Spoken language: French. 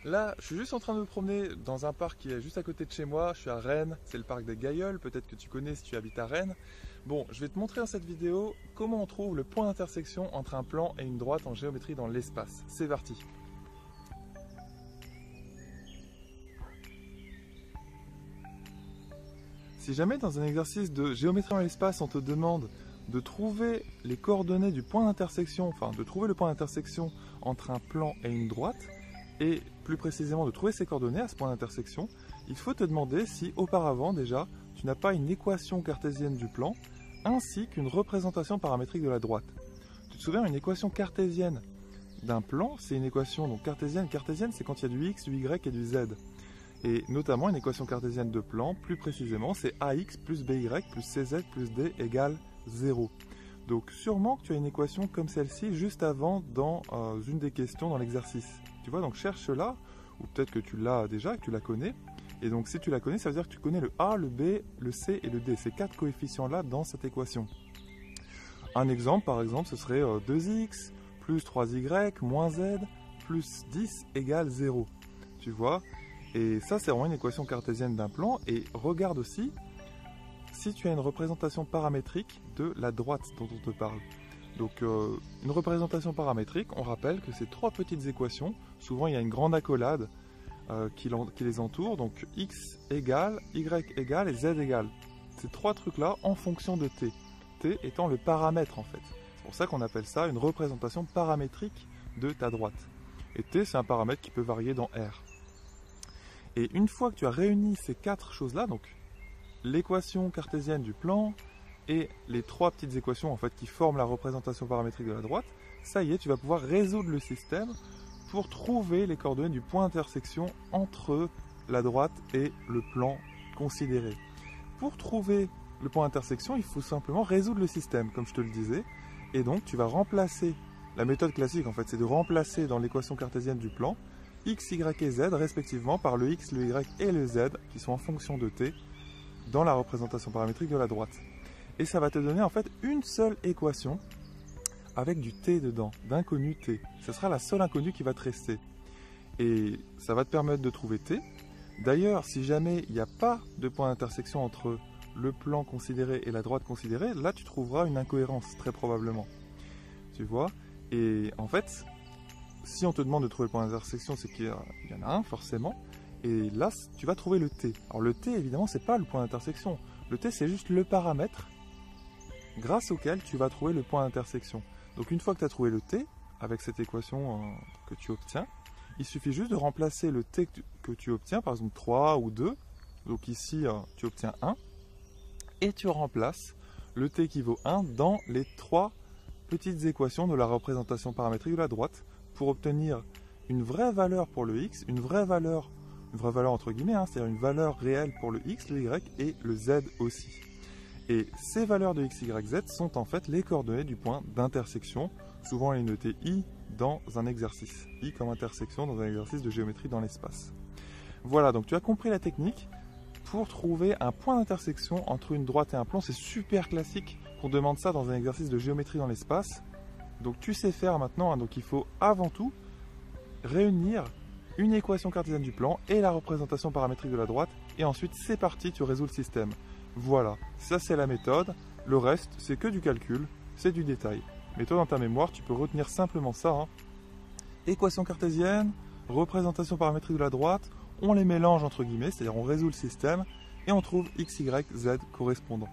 Là, je suis juste en train de me promener dans un parc qui est juste à côté de chez moi. Je suis à Rennes, c'est le parc des Gailleuls, peut-être que tu connais si tu habites à Rennes. Bon, je vais te montrer dans cette vidéo comment on trouve le point d'intersection entre un plan et une droite en géométrie dans l'espace. C'est parti! Si jamais dans un exercice de géométrie dans l'espace, on te demande de trouver les coordonnées du point d'intersection, enfin de trouver le point d'intersection entre un plan et une droite, et plus précisément de trouver ces coordonnées à ce point d'intersection, il faut te demander si auparavant déjà tu n'as pas une équation cartésienne du plan ainsi qu'une représentation paramétrique de la droite. Tu te souviens, une équation cartésienne d'un plan, c'est une équation donc cartésienne. Cartésienne, c'est quand il y a du x, du y et du z. Et notamment une équation cartésienne de plan, plus précisément, c'est ax plus by plus cz plus d égale 0. Donc sûrement que tu as une équation comme celle-ci juste avant dans une des questions dans l'exercice. Tu vois, donc cherche-la, ou peut-être que tu l'as déjà, que tu la connais. Et donc si tu la connais, ça veut dire que tu connais le a, le b, le c et le d. Ces quatre coefficients-là dans cette équation. Un exemple, par exemple, ce serait 2x plus 3y moins z plus 10 égale 0. Tu vois? Et ça, c'est vraiment une équation cartésienne d'un plan. Et regarde aussi si tu as une représentation paramétrique de la droite dont on te parle. Donc, une représentation paramétrique, on rappelle que c'est trois petites équations. Souvent, il y a une grande accolade qui les entoure. Donc, x égale, y égale et z égale. Ces trois trucs-là en fonction de t. T étant le paramètre, en fait. C'est pour ça qu'on appelle ça une représentation paramétrique de ta droite. Et t, c'est un paramètre qui peut varier dans R. Et une fois que tu as réuni ces quatre choses-là, donc l'équation cartésienne du plan et les trois petites équations en fait, qui forment la représentation paramétrique de la droite, ça y est, tu vas pouvoir résoudre le système pour trouver les coordonnées du point d'intersection entre la droite et le plan considéré. Pour trouver le point d'intersection, il faut simplement résoudre le système, comme je te le disais, et donc tu vas remplacer, la méthode classique en fait, c'est de remplacer dans l'équation cartésienne du plan x, y et z respectivement par le x, le y et le z qui sont en fonction de t dans la représentation paramétrique de la droite. Et ça va te donner en fait une seule équation avec du t dedans, d'inconnu t. Ce sera la seule inconnue qui va te rester. Et ça va te permettre de trouver t. D'ailleurs, si jamais il n'y a pas de point d'intersection entre le plan considéré et la droite considérée, là tu trouveras une incohérence très probablement. Tu vois? Et en fait, si on te demande de trouver le point d'intersection, c'est qu'il y en a un forcément. Et là, tu vas trouver le t. Alors le t, évidemment, c'est pas le point d'intersection. Le t, c'est juste le paramètre grâce auquel tu vas trouver le point d'intersection. Donc une fois que tu as trouvé le t, avec cette équation que tu obtiens, il suffit juste de remplacer le t que tu obtiens, par exemple 3 ou 2. Donc ici, tu obtiens 1. Et tu remplaces le t qui vaut 1 dans les trois petites équations de la représentation paramétrique de la droite pour obtenir une vraie valeur pour le x, une vraie valeur entre guillemets, hein, c'est-à-dire une valeur réelle pour le x, le y et le z aussi. Et ces valeurs de x, y, z sont en fait les coordonnées du point d'intersection. Souvent on les notait i dans un exercice. I comme intersection dans un exercice de géométrie dans l'espace. Voilà, donc tu as compris la technique pour trouver un point d'intersection entre une droite et un plan. C'est super classique qu'on demande ça dans un exercice de géométrie dans l'espace. Donc tu sais faire maintenant, hein, donc il faut avant tout réunir une équation cartésienne du plan et la représentation paramétrique de la droite, et ensuite c'est parti, tu résous le système. Voilà, ça c'est la méthode, le reste c'est que du calcul, c'est du détail. Mais toi dans ta mémoire, tu peux retenir simplement ça, hein. Équation cartésienne, représentation paramétrique de la droite, on les mélange entre guillemets, c'est-à-dire on résout le système, et on trouve x, y, z correspondant.